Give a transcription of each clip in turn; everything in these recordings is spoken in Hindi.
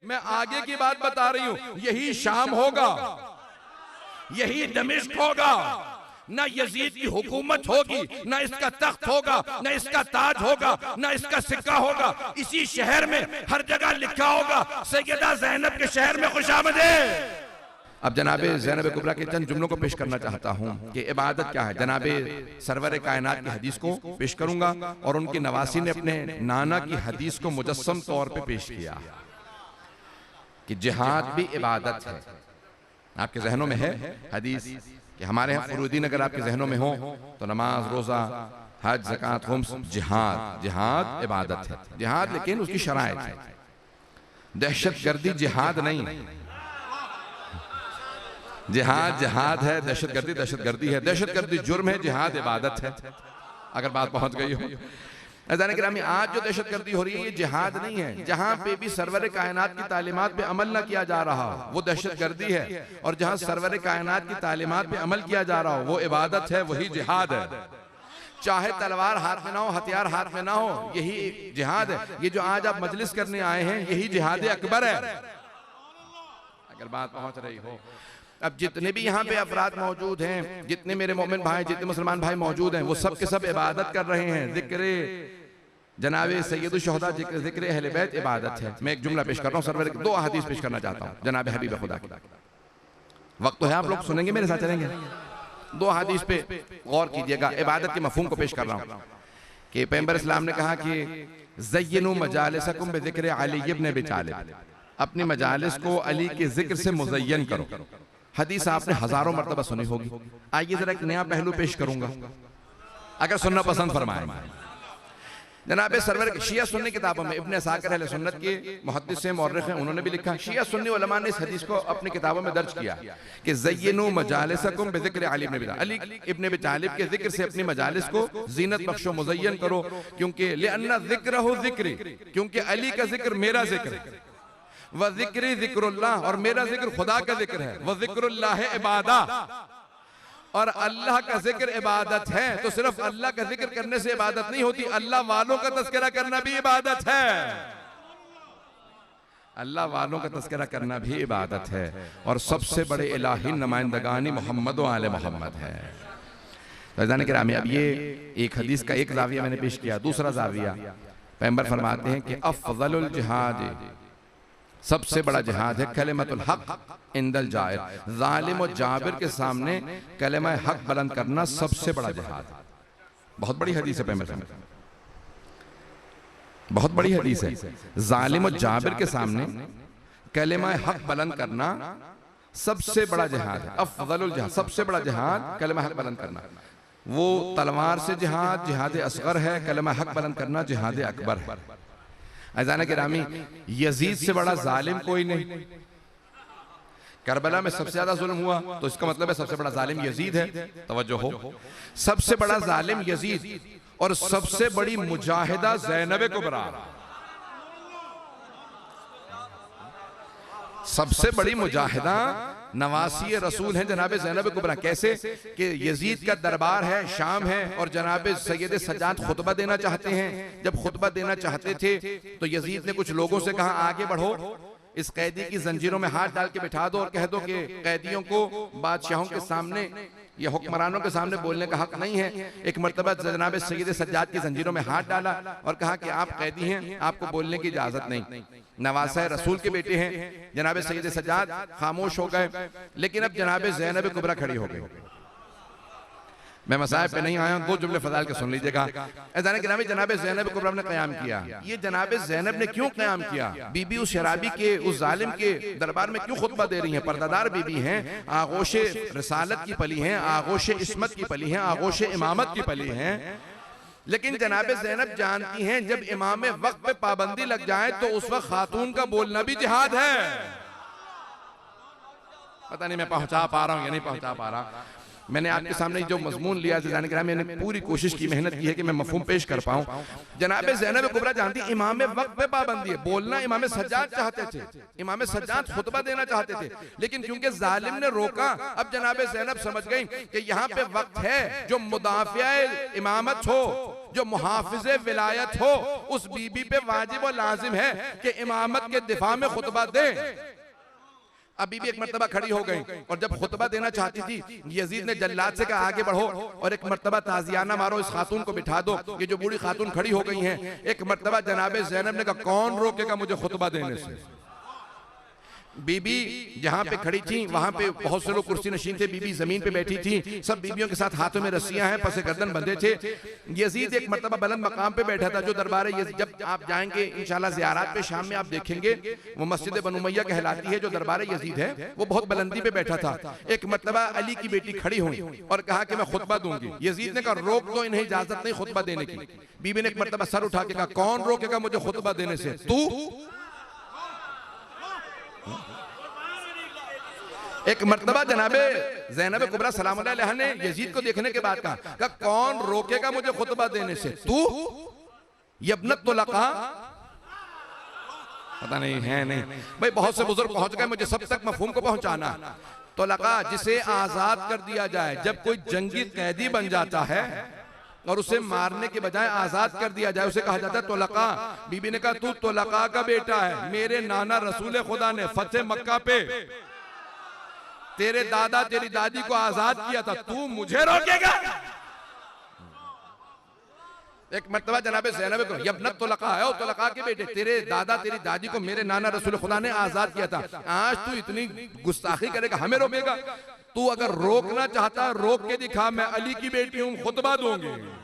मैं आगे की बात बता रही हूं, यही शाम होगा, यही दमिश्क होगा, ना यजीद की हुकूमत होगी, ना इसका तख्त होगा, ना इसका ताज होगा, ना इसका सिक्का होगा। इसी शहर में हर जगह लिखा होगा सैयदा ज़ैनब के शहर में खुशामदीद। अब जनाबे ज़ैनब कुबरा के चंद जुमलों को पेश करना चाहता हूं कि इबादत क्या है। जनाबे सरवर कायनात की हदीस को पेश करूंगा और उनकी नवासी ने अपने नाना की हदीस को मुजस्सम तौर पे पेश किया कि जिहाद भी इबादत है। आपके जहनों में है हदीस कि हमारे यहाँ फुरूदीन अगर आपके जहनों में हो तो नमाज, रोजा, हज, ज़कात, खुम्स, जिहाद, जिहाद इबादत है। जिहाद लेकिन उसकी शराइत है। दहशतगर्दी जिहाद नहीं, जिहाद जिहाद है, दहशतगर्दी दहशतगर्दी है। दहशतगर्दी जुर्म है, जिहाद इबादत है। अगर बात पहुंच गई हो। अज़ान गिरामी, आज जो दहशतगर्दी हो रही है ये जिहाद नहीं है। जहां पे भी सरवर कायनात की तालीमात पे अमल ना किया जा रहा हो वो दहशतगर्दी है, और जहां सरवर कायनात की तालीमात पे अमल किया जा रहा हो वो इबादत है, वही जिहाद है। चाहे तलवार हाथ में ना हो, हथियार हाथ में ना हो, यही जिहाद है। ये जो आज आप मजलिस करने आए हैं यही जिहाद अकबर है, अगर बात पहुंच रही हो। अब जितने भी यहाँ पे अफराद मौजूद हैं, जितने मेरे मोमिन भाई, जितने मुसलमान भाई मौजूद हैं, वो सब के सब इबादत कर रहे हैं। जिक्र जनाबे सैयदुल शुहदा, जिक्र अहले बैत इबादत है। मैं एक जुमला पेश कर रहा हूँ, सरवर दो हदीस पेश करना चाहता हूँ जनाब हबीब खुदा की। वक्त तो है, आप लोग सुनेंगे, मेरे साथ चलेंगे। दो हदीस पे गौर कीजिएगा, इबादत के मफहूम को पेश कर रहा हूँ कि पैगंबर इस्लाम ने कहा कि ज़य्यिनू मजालिसकुम बिज़िक्र अली इब्न अबी तालिब, अपनी मजालिस को अली के जिक्र से मुज़य्यन करो। हदीस आपने हजारों मर्तबा सुनी होगी। आइए जरा एक नया पहलू पेश करूंगा, अगर सुनना पसंद फरमाएं। जनाबे सरवर शिया सुन्नी किताबों में इब्न असाकिर अहले सुन्नत के मुहद्दिस मुअर्रिख हैं, उन्होंने भी लिखा, शिया सुन्नी उलमा ने इस हदीस को अपनी किताबों में दर्ज किया कि ज़य्यिनू मजालिसकुम बिज़िक्र अली इब्न अबी तालिब, अली इब्न अबी तालिब के जिक्र से अपनी मजालिस को जीनत बख्शो, मुज़य्यन करो, क्योंकि लिअन्ना ज़िक्रहु ज़िक्री, क्योंकि अली का जिक्र मेरा जिक्र है। व ज़िक्री ज़िक्रुल्लाह, और मेरा जिक्र खुदा का जिक्र है। व ज़िक्रुल्लाह इबादा, और अल्लाह का जिक्र इबादत है। तो सिर्फ अल्लाह का जिक्र करने से इबादत नहीं होती, अल्लाह वालों का तज़किरा करना भी इबादत है। अल्लाह वालों का तज़किरा करना भी इबादत है। और सबसे बड़े इलाही नुमाइंदगानी मोहम्मद व आले मोहम्मद है। फ़ैज़ान किरामी, अब ये एक हदीस का एक ज़ाविया मैंने पेश किया। दूसरा ज़ाविया, पैगंबर फरमाते हैं कि अफ़ज़लुल जिहाद, सबसे बड़ा जिहाद है कलिमतुल हक इंदल जाहिर, जालिम और जाबिर के सामने कलिमा हक बुलंद करना सबसे बड़ा जिहाद। बहुत बड़ी हदीस है पैगंबर, बहुत बड़ी हदीस है। जालिम और जाबिर के सामने कलिमा हक बुलंद करना सबसे बड़ा जिहाद है। अफ़ज़लुल जिहाद, सबसे बड़ा जिहाद कलिमा हक बुलंद करना। वो तलवार से जिहाद जिहाद असगर है, कलिमा हक बुलंद करना जिहाद अकबर है। अज़ान गिरामी, यजीद से बड़ा जालिम कोई नहीं। करबला में सबसे ज्यादा जुल्म हुआ तो इसका मतलब है सबसे बड़ा जालिम यजीद है। तवज्जो हो, सबसे बड़ा जालिम यजीद और सबसे बड़ी मुजाहिदा ज़ैनब कुबरा। सबसे बड़ी मुजाहिदा नवासी रसूल हैं जनाब ज़ैनब कुबरा। कैसे कि यजीद का दरबार है, शाम है, और जनाब सैयद सज्जाद खुतबा देना चाहते हैं। जब खुतबा देना चाहते थे तो यजीद ने कुछ लोगों से कहा, आगे बढ़ो, इस कैदी की जंजीरों में हाथ डाल के बिठा दो और कह दो कि कैदियों को बादशाहों के सामने या हुक्मरानों के सामने बोलने का हक नहीं है। एक मर्तबा जनाब सैयद सज्जाद की जंजीरों में हाथ डाला और कहा कि आप कैदी हैं, आपको बोलने की इजाजत नहीं। नवासा रसूल के बेटे हैं जनाब सैयद सज्जाद, खामोश हो गए। लेकिन अब जनाब ज़ैनब कुबरा खड़ी हो गई। मैं मसाइब पे नहीं आया हूं, दो जुमले फजाइल के सुन लीजिएगा। अज़ान गिरामी, जनाब ज़ैनब कुबरा ने क़याम किया। ये जनाब ज़ैनब ने क्यों क़याम किया? बीबी उस शराबी के, उस जालिम के दरबार में क्यों खुतबा दे रही हैं? पर्दादार बीबी हैं, आगोशे रिसालत की पली हैं, आगोशे इस्मत की पली हैं, आगोशे इमामत की पली हैं। लेकिन जनाब ज़ैनब जानती हैं जब इमाम वक्त पे पाबंदी लग जाए तो उस वक्त खातून का बोलना भी जिहाद है। पता नहीं मैं पहुंचा पा रहा हूं या नहीं पहुंचा पा रहा। मैंने आपके सामने जो मजमून लिया जाने के, मैंने पूरी कोशिश की, मेहनत की है कि मैं मफहूम पेश कर पाऊं। जनाब ज़ैनब कुबरा जानती इमाम वक्त पे पाबंदी है। बोलना इमाम सज्जाद चाहते थे, इमाम सज्जाद खुतबा देना चाहते थे, लेकिन क्योंकि जालिम ने रोका, अब जनाब ज़ैनब समझ गई कि यहाँ पे वक्त है जो मुदाफ़िया इमामत हो, जो मुहाफिज़े विलायत हो उस बीबी पे वाजिब और लाजिम है कि इमामत के दिफा में खुतबा दे। अब बीबी एक मर्तबा खड़ी हो गई और जब खुतबा देना चाहती थी, यजीद ने जल्लाद से कहा आगे बढ़ो और एक मर्तबा ताजियाना मारो, इस खातून को बिठा दो। ये जो बूढ़ी खातून खड़ी हो गई हैं, एक मर्तबा जनाबे ज़ैनब ने कहा कौन रोकेगा मुझे खुतबा देने से। बीबी जहां पे खड़ी थी वहां पे बहुत से लोग कुर्सी नशीन थे, बीबी जमीन पे बैठी थी, सब बीबियों के साथ हाथों में रस्सियां हैं, पसे गर्दन बंधे थे। यजीद एक मर्तबा बुलंद मकाम पे बैठा था जो दरबार यजीद, जब आप जाएंगे इंशाल्लाह ज़ियारत पे शाम में आप देखेंगे वो मस्जिद बनु उमैया कहलाती है, जो दरबार यजीद है वो बहुत बुलंदी पे बैठा था। एक मर्तबा अली की बेटी खड़ी हुई और कहा कि मैं खुतबा दूंगी। यजीद ने कहा रोक दो, इन्हें इजाजत नहीं खुतबा देने की। बीबी ने एक मर्तबा सर उठा के कहा कौन रोकेगा मुझे खुतबा देने से, तू। एक मर्तबा जनाबे ज़ैनब कुबरा सलाम अलैहा ने यजीद को देखने के बाद कहा कौन रोकेगा मुझे खुतबा देने से, तू। यब्नत तुलका, पता नहीं है नहीं भाई, बहुत से बुजुर्ग पहुंच गए, मुझे सब तक मफहूम को पहुंचाना। तुलका जिसे आजाद कर दिया जाए, जब कोई जंगी कैदी बन जाता है और उसे मारने के बजाय आजाद कर दिया जाए, उसे कहा जाता है तुलका। बीबी ने कहा तू तुलका का बेटा है, मेरे नाना रसूल खुदा ने फतेह मक्का पे तेरे दादा तेरी दादी को आजाद किया था, तू मुझे रोकेगा। एक मर्तबा जनाबे ज़ैनब को यब्नत तुलका है, तुलका के बेटे, तेरे दादा तेरी दादी को मेरे नाना रसूल खुदा ने आजाद किया था, आज तू इतनी गुस्ताखी करेगा, हमें रोकेगा। तू अगर रोकना चाहता रोक के दिखा, मैं अली की बेटी हूं, खुतबा दूंगी।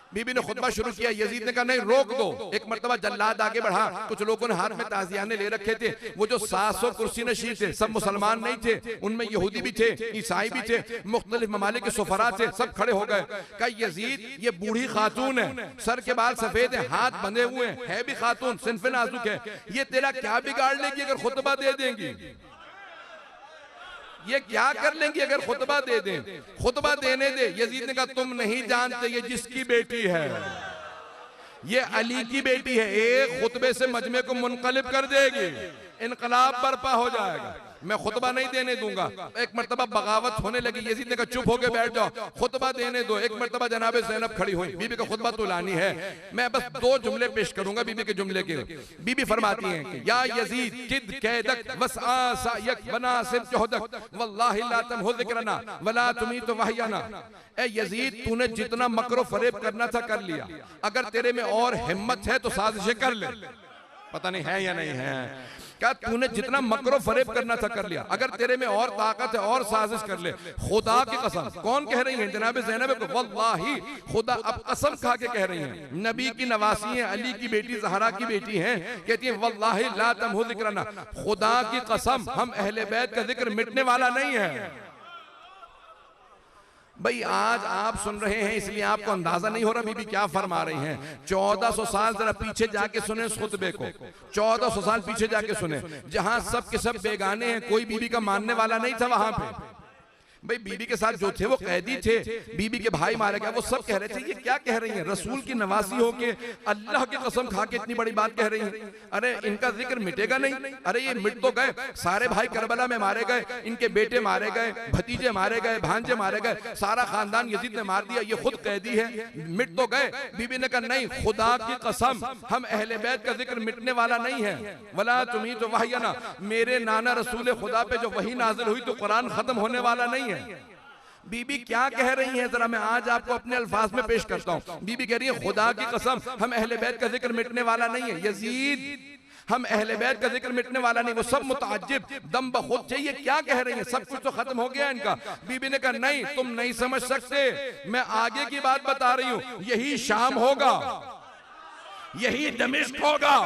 बीबी ने खुतबा शुरू किया, यजीद ने कहा नहीं रोक दो। एक मर्तबा जल्लाद आगे बढ़ा, कुछ लोगों ने हाथ में ताजियाने ले रखे थे, वो जो 700 कुर्सी नशीन थे सब मुसलमान नहीं थे, उनमें यहूदी भी थे, ईसाई भी थे, मुख्तलिफ ममालिक के सुफरा थे, सब खड़े हो गए। कहा यजीद ये बूढ़ी खातून है, सर के बाल सफेद है, हाथ बंधे हुए हैं, है भी खातून, सिनफे नाजुक है, ये तेरा क्या बिगाड़ लेगी अगर खुतबा दे देंगी, ये क्या कर लेंगी अगर खुतबा दे दें, खुतबा देने दे। यजीद ने कहा तुम नहीं जानते ये जिसकी बेटी है, ये अली की बेटी है, एक खुतबे से मजमे को मुनकलिब कर देगी, इनकलाब बर्पा हो जाएगा, मैं खुतबा नहीं देने दूंगा। एक मर्तबा बगावत होने लगी, यजीद ने कहा चुप होके बैठ जाओ, खुतबा देने दो। एक मर्तबा जनाबे ज़ैनब खड़ी हुई, बीबी का खुतबा तो लानी है, मैं बस 2 जुमले पेश करूंगा बीबी के जुमले के। बीबी फरमाती हैं कि या यजीद किद कैदक वसआ सायक वनासिब जोहदक वल्लाहि ला तमहु ज़िक्रना वला तुमीत वहयना। ए यजीद तूने जितना मकर फरेब करना था कर लिया, अगर तेरे में और हिम्मत है तो साजिशें कर ले। पता नहीं है या नहीं है, क्या तूने जितना मकरो फरेब करना था कर लिया, अगर तेरे में और ताकत है और साजिश कर ले। खुदा की कसम, कौन कह रही है जनाब ज़ैनब को, वल्लाही खुदा, अब कसम खा के कह रही हैं, नबी की नवासी है, अली की बेटी ज़हरा की बेटी हैं, कहती है वल्लाही ला तमहु ज़िक्रना, खुदा की कसम हम अहले बैत का जिक्र मिटने वाला नहीं है। भाई आज आप सुन रहे हैं इसलिए आपको अंदाजा नहीं हो रहा बीबी क्या फरमा रही हैं। 1400 साल जरा पीछे जाके सुने इस खुतबे को, 1400 साल पीछे जाके सुने, जहां सब के सब बेगाने हैं, कोई बीबी का मानने वाला नहीं था वहां पे। भाई बीबी के साथ जो थे वो कैदी थे, बीबी के भाई मारे गए, वो सब कह रहे थे ये क्या कह रही हैं, रसूल की नवासी हो के अल्लाह की कसम खा के इतनी बड़ी बात कह रही हैं, अरे इनका जिक्र मिटेगा नहीं, अरे ये मिट तो गए, सारे भाई करबला में मारे गए, इनके बेटे मारे गए, भतीजे मारे गए, भांजे मारे गए, सारा खानदान यजीद ने मार दिया, ये खुद कैदी है, मिट तो गए। बीबी ने कहा नहीं, खुदा की कसम हम अहले बैत का जिक्र मिटने वाला नहीं है, वला तुमी तो वहयना, मेरे नाना रसूल खुदा पे जो वही नाजिल हुई तो कुरान खत्म होने वाला नहीं है। बीबी क्या कह रही है जरा मैं आज आपको अपने अल्फाज में पेश करता हूं। बीबी कह रही है खुदा की कसम हम अहले बैत का जिक्र मिटने वाला नहीं है, यजीद हम अहले बैत का जिक्र मिटने वाला नहीं। वो सब मुताज्जिब दम बखुद चाहिए क्या कह रही हैं, सब कुछ तो खत्म हो गया इनका। बीबी ने कहा नहीं तुम नहीं समझ सकते, मैं आगे की बात बता रही हूं, यही शाम होगा, यही दमिश्क होगा,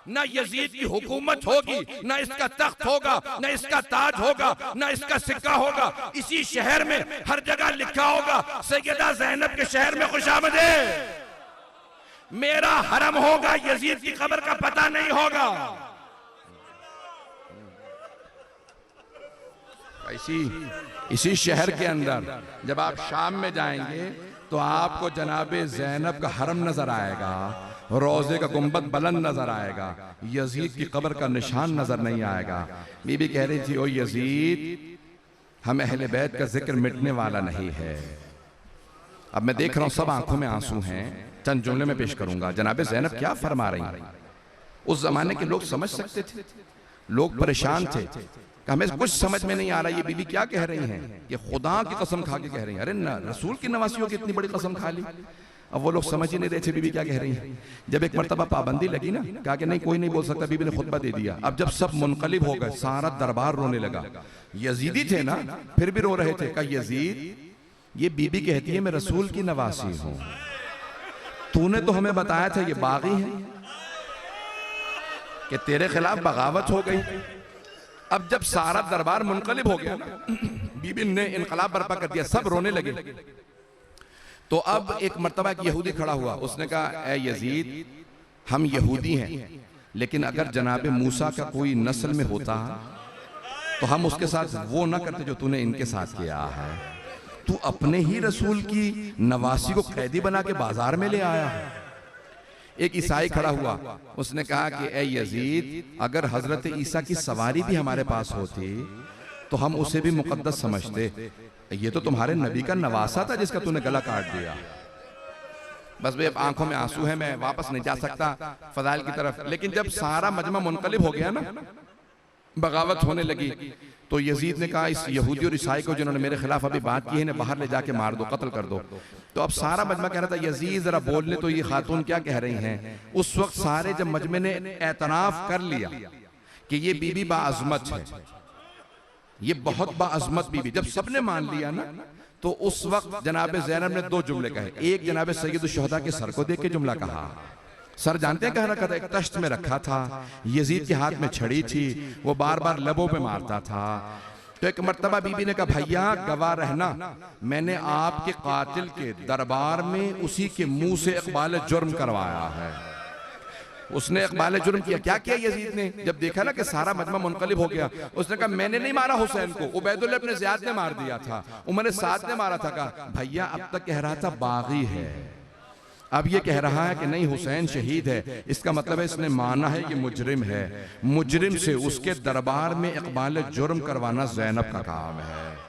ना यजीद की हुकूमत होगी, ना इसका तख्त होगा, ना इसका ताज होगा, ना इसका सिक्का होगा, इसी शहर में हर जगह लिखा होगा सैयदा ज़ैनब के शहर में खुशामदीद, मेरा हरम होगा, यजीद की कब्र का पता नहीं होगा। इसी शहर के अंदर जब आप शाम में जाएंगे तो आपको जनाबे ज़ैनब का हरम नजर आएगा, रोजे का गुंबद बुलंद नजर आएगा, यजीद की कब्र का निशान नजर नहीं आएगा। बीबी कह रही थी ओ यजीद हम अहले बैत का जिक्र मिटने वाला नहीं है, अब मैं देख रहा हूं सब आंखों में आंसू हैं, चंद जुमले में पेश करूंगा। जनाब ज़ैनब क्या फरमा रही हैं। उस जमाने के लोग समझ सकते थे, लोग परेशान थे कि हमें कुछ समझ में नहीं आ रहा ये बीबी क्या कह रही हैं, ये खुदा की कसम खा के कह रही हैं। अरे ना, रसूल की नवासियों की इतनी बड़ी कसम खा ली। अब वो लोग समझ ही नहीं रहे थे बीबी क्या कह रही हैं। जब एक मर्तबा पाबंदी लगी ना, कहा कि नहीं कोई नहीं बोल सकता, बीबी ने खुतबा दे दिया। अब जब सब मुनकलिब हो गए, सारा दरबार रोने लगा। यजीदी थे ना, फिर भी रो रहे थे। कहा यजीद, ये बीबी कहती है मैं रसूल की नवासी हूं, तूने तो हमें बताया था ये बागी है, कि तेरे खिलाफ बगावत हो गई। अब जब सारा दरबार मुनकलिब हो गया ना, बीबी ने इनकलाब बर्पा कर दिया, सब रोने लगे। तो अब एक मर्तबा एक यहूदी खड़ा हुआ, उसने कहा ए यजीद, हम यहूदी हैं, लेकिन अगर जनाब मूसा का कोई नस्ल में होता तो हम उसके साथ वो ना करते जो तूने इनके साथ किया है। तू अपने ही रसूल की नवासी को कैदी बना के बाजार में ले आया है। एक ईसाई खड़ा हुआ, उसने कहा कि ए यजीद, अगर हजरत ईसा की सवारी भी हमारे पास होती तो हम उसे भी मुकद्दस समझते। ये तो तुम्हारे नबी का नवासा था जिसका तूने गला काट दिया। बस भाई अब आंखों में आंसू है, मैं वापस नहीं जा सकता फजाइल की तरफ। लेकिन जब सारा मजमा मुनकलिब हो गया ना, बगावत होने लगी, तो यजीद ने कहा इस यहूदी और ईसाई को जिन्होंने मेरे खिलाफ अभी बात की है, इन्हें बाहर ले जाके मार दो, कत्ल कर दो। तो अब सारा मजमा कह रहा था यजीद जरा बोलने तो ये खातून क्या कह रही हैं। उस वक्त सारे जब मजमे ने एतराफ कर लिया कि ये बीबी बाअज़मत है, ये बहुत बाअज़मत बीबी, जब सबने मान लिया ना, तो उस वक्त जनाब ज़ैनब ने दो जुमले कहे। एक जनाब सैयदुश शुहदा के सर को देख के जुमला कहा। सर जानते हैं कहाँ रखा था? एक तश्त में रखा था, यजीद के हाथ में छड़ी थी, वो बार बार लबों पे मारता था। तो एक मर्तबा बीबी ने कहा भैया गवाह रहना, मैंने आपके कातिल के दरबार में उसी के मुंह से इकबाल जुर्म करवाया है। उसने इकबाल जुर्म किया। क्या किया यजीद ने? जब देखा ना कि सारा मजमा मुनकलिब हो गया, उसने कहा मैंने नहीं मारा हुसैन को, उबैदुल्लाह इब्न ज़ियाद ने मार दिया था, उमर साद ने मारा था। कहा भैया अब तक कह रहा था बागी है, अब ये कह रहा है कि नहीं हुसैन शहीद है। इसका मतलब है इसने माना है कि मुजरिम है, मुजरिम से उसके दरबार में इकबाल जुर्म करवाना ज़ैनब का काम है।